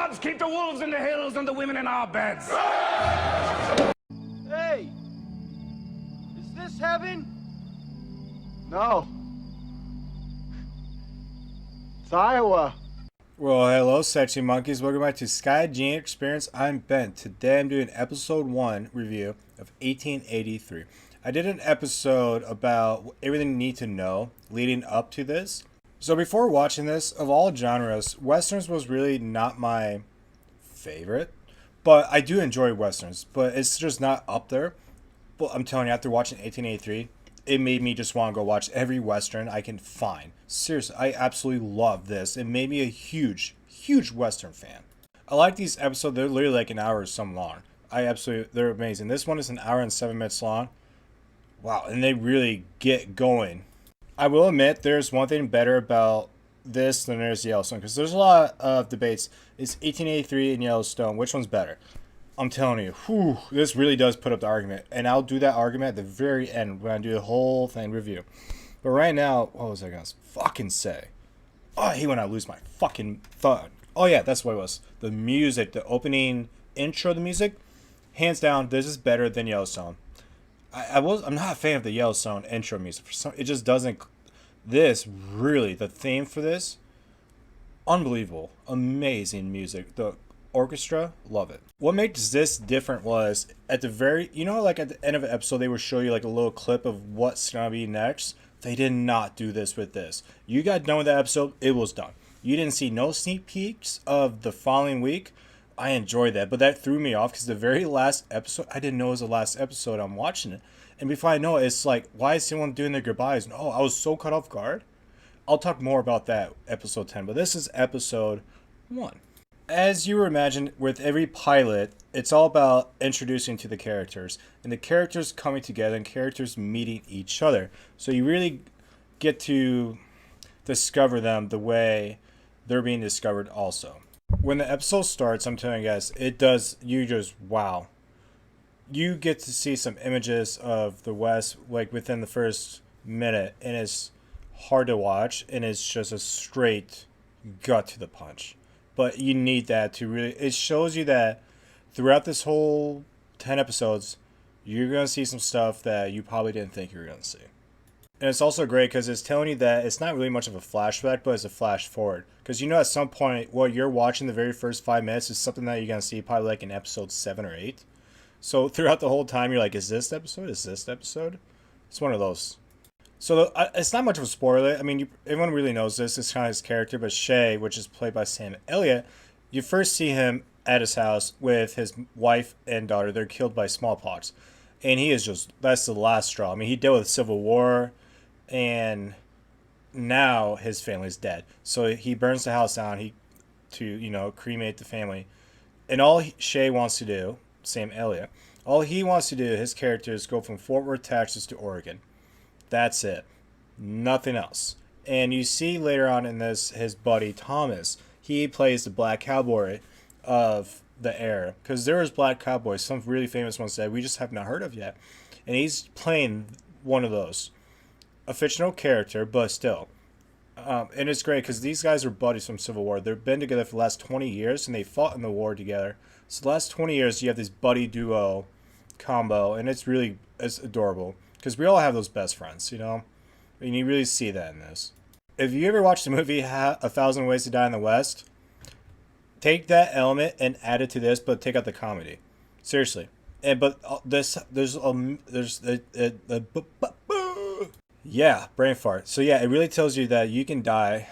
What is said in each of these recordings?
gods keep the wolves in the hills and the women in our beds. Hey! Is this heaven? No. It's Iowa. Well, hello, sexy monkeys. Welcome back to SkyGeneYouTube Experience. I'm Ben. Today I'm doing episode 1 review of 1883. I did an episode about everything you need to know leading up to this. So before watching this, of all genres, Westerns was really not my favorite. But I do enjoy Westerns, but it's just not up there. But I'm telling you, after watching 1883, it made me just want to go watch every Western I can find. Seriously, I absolutely love this. It made me a huge Western fan. I like these episodes. They're literally like an hour or some long. They're amazing. This one is an hour and 7 minutes long. Wow, and they really get going. I will admit there's one thing better about this than there's Yellowstone, because there's a lot of debates. Is 1883 and Yellowstone, which one's better? I'm telling you, this really does put up the argument, and I'll do that argument at the very end when I do the whole thing review. But right now, what was I gonna fucking say? Oh, I hate when I lose my fucking thought. Oh yeah, that's what it was. The music, the opening intro, the music, hands down, this is better than Yellowstone. I'm not a fan of the Yellowstone intro music. It just doesn't. This really, the theme for this, unbelievable, amazing music. The orchestra, love it. What makes this different was at the very, like at the end of an episode, they would show you like a little clip of what's gonna be next. They did not do this with this. You got done with that episode, it was done. You didn't see no sneak peeks of the following week. I enjoyed that, but that threw me off because the very last episode, I didn't know it was the last episode. I'm watching it, and before I know it, it's like, why is someone doing their goodbyes? And, I was so caught off guard. I'll talk more about that episode 10, but this is episode 1. As you imagine, with every pilot, it's all about introducing to the characters, and the characters coming together and characters meeting each other. So you really get to discover them the way they're being discovered also. When the episode starts, I'm telling you guys, wow. You get to see some images of the West like within the first minute, and it's hard to watch, and it's just a straight gut to the punch. But you need that to really, it shows you that throughout this whole 10 episodes, you're going to see some stuff that you probably didn't think you were going to see. And it's also great because it's telling you that it's not really much of a flashback, but it's a flash forward. Because at some point, what you're watching the very first 5 minutes is something that you're going to see probably like in episode 7 or 8. So throughout the whole time, you're like, is this episode? Is this episode? It's one of those. So it's not much of a spoiler. I mean, everyone really knows this. It's kind of his character, but Shay, which is played by Sam Elliott, you first see him at his house with his wife and daughter. They're killed by smallpox. And he is that's the last straw. I mean, he dealt with Civil War, and now his family's dead. So he burns the house down to cremate the family. And all Shay wants to do, Sam Elliott, all he wants to do, his character, is go from Fort Worth, Texas to Oregon. That's it. Nothing else. And you see later on in this, his buddy Thomas, he plays the black cowboy of the era. Because there is black cowboys, some really famous ones that we just have not heard of yet. And he's playing one of those. A fictional character, but still. And it's great because these guys are buddies from Civil War. They've been together for the last 20 years, and they fought in the war together. So the last 20 years, you have this buddy duo combo, and it's adorable. Because we all have those best friends, and you really see that in this. If you ever watched the movie A Thousand Ways to Die in the West, take that element and add it to this, but take out the comedy. Seriously. Yeah, brain fart. So yeah, it really tells you that you can die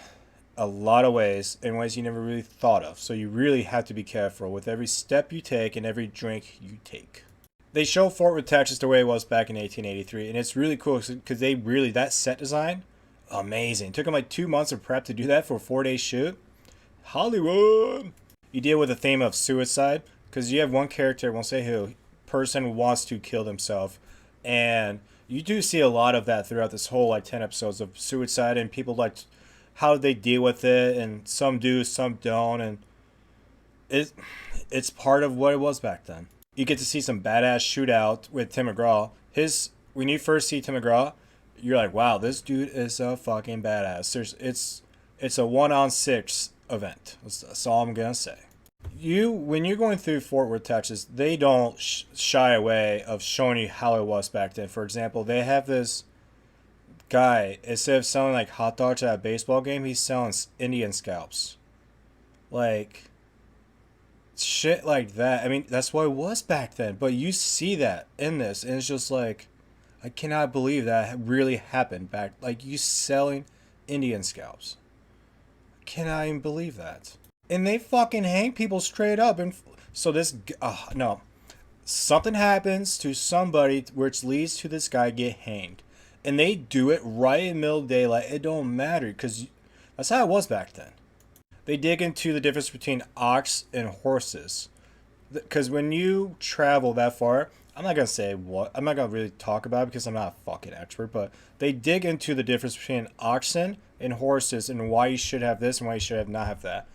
a lot of ways, in ways you never really thought of. So you really have to be careful with every step you take and every drink you take. They show Fort Worth, Texas the way it was back in 1883, and it's really cool because that set design, amazing. It took them like 2 months of prep to do that for a 4-day shoot. Hollywood! You deal with the theme of suicide, because you have one character, I won't say who, person wants to kill themselves, and you do see a lot of that throughout this whole 10 episodes of suicide, and people how they deal with it, and some do, some don't, and it's part of what it was back then. You get to see some badass shootout with Tim McGraw. When you first see Tim McGraw, you're like, wow, this dude is a fucking badass. It's a 1-on-6 event. That's all I'm gonna say. When you're going through Fort Worth, Texas, they don't shy away of showing you how it was back then. For example, they have this guy, instead of selling like hot dogs at a baseball game, he's selling Indian scalps. Like, shit like that. I mean, that's what it was back then. But you see that in this, and it's just like, I cannot believe that really happened back. Like, you selling Indian scalps. I cannot even believe that. And they fucking hang people straight up. And so this, no. Something happens to somebody which leads to this guy get hanged. And they do it right in the middle of daylight. It don't matter, because that's how it was back then. They dig into the difference between ox and horses. Because when you travel that far, I'm not going to say what, I'm not going to really talk about it because I'm not a fucking expert, but they dig into the difference between oxen and horses and why you should have this and why you should have not have that.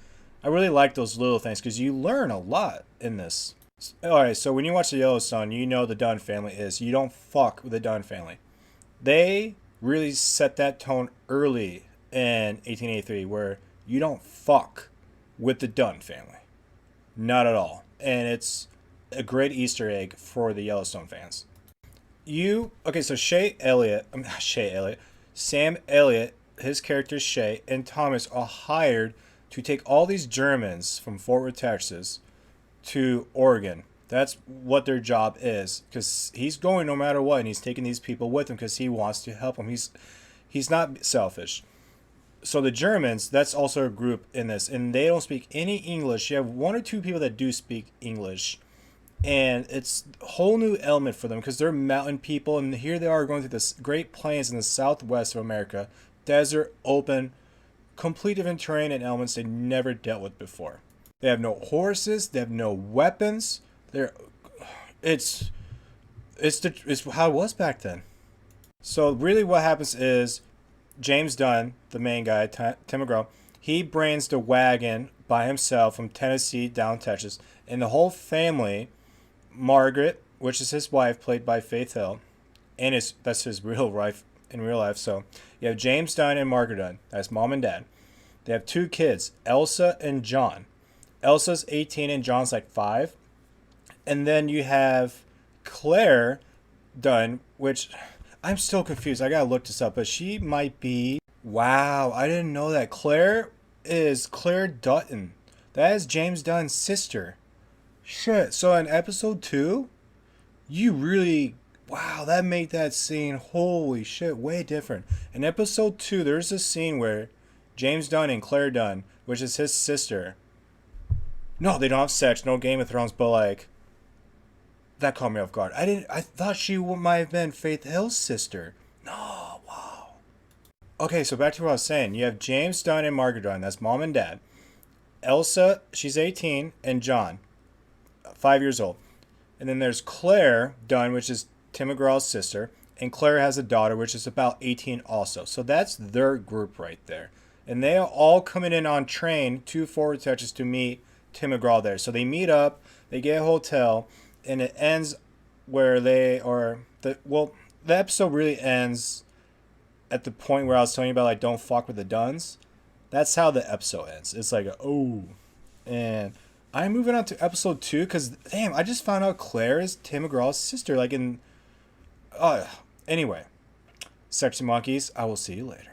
I really like those little things because you learn a lot in this. Alright, so when you watch the Yellowstone, you know the Dutton family is. You don't fuck with the Dutton family. They really set that tone early in 1883 where you don't fuck with the Dutton family. Not at all. And it's a great Easter egg for the Yellowstone fans. Okay, so Sam Elliott, his character Shay, and Thomas are hired to take all these Germans from Fort Worth, Texas to Oregon. That's what their job is, because he's going no matter what, and he's taking these people with him because he wants to help them. He's not selfish. So the Germans, that's also a group in this, and they don't speak any English. You have one or two people that do speak English, and it's a whole new element for them because they're mountain people, and here they are going through this great plains in the southwest of America, desert, open, complete different terrain and elements they never dealt with before. They have no horses, they have no weapons. It's how it was back then. So really what happens is James Dunn, the main guy, Tim McGraw, he brings the wagon by himself from Tennessee down Texas, and the whole family, Margaret, which is his wife, played by Faith Hill, and that's his real wife in real life. So you have James Dunn and Margaret Dunn. That's mom and dad. They have two kids, Elsa and John. Elsa's 18 and John's like 5. And then you have Claire Dunn, which I'm still confused. I gotta look this up, but she might be... Wow, I didn't know that. Claire is Claire Dutton. That is James Dunn's sister. Shit, so in episode 2, you really... Wow, that made that scene, holy shit, way different. In episode 2, there's a scene where James Dunn and Claire Dunn, which is his sister... No, they don't have sex, no Game of Thrones, but like... That caught me off guard. I thought she might have been Faith Hill's sister. No, wow. Okay, so back to what I was saying. You have James Dunn and Margaret Dunn. That's mom and dad. Elsa, she's 18, and John, 5 years old. And then there's Claire Dunn, which is Tim McGraw's sister. And Claire has a daughter, which is about 18 also. So that's their group right there. And they are all coming in on train to Fort Worth, Texas to meet Tim McGraw there. So they meet up, they get a hotel, and it ends where they are... The episode really ends at the point where I was telling you about, like, don't fuck with the Duns. That's how the episode ends. It's like, oh. And I'm moving on to episode 2 because, damn, I just found out Claire is Tim McGraw's sister. Like, in... anyway. Sexy Monkeys, I will see you later.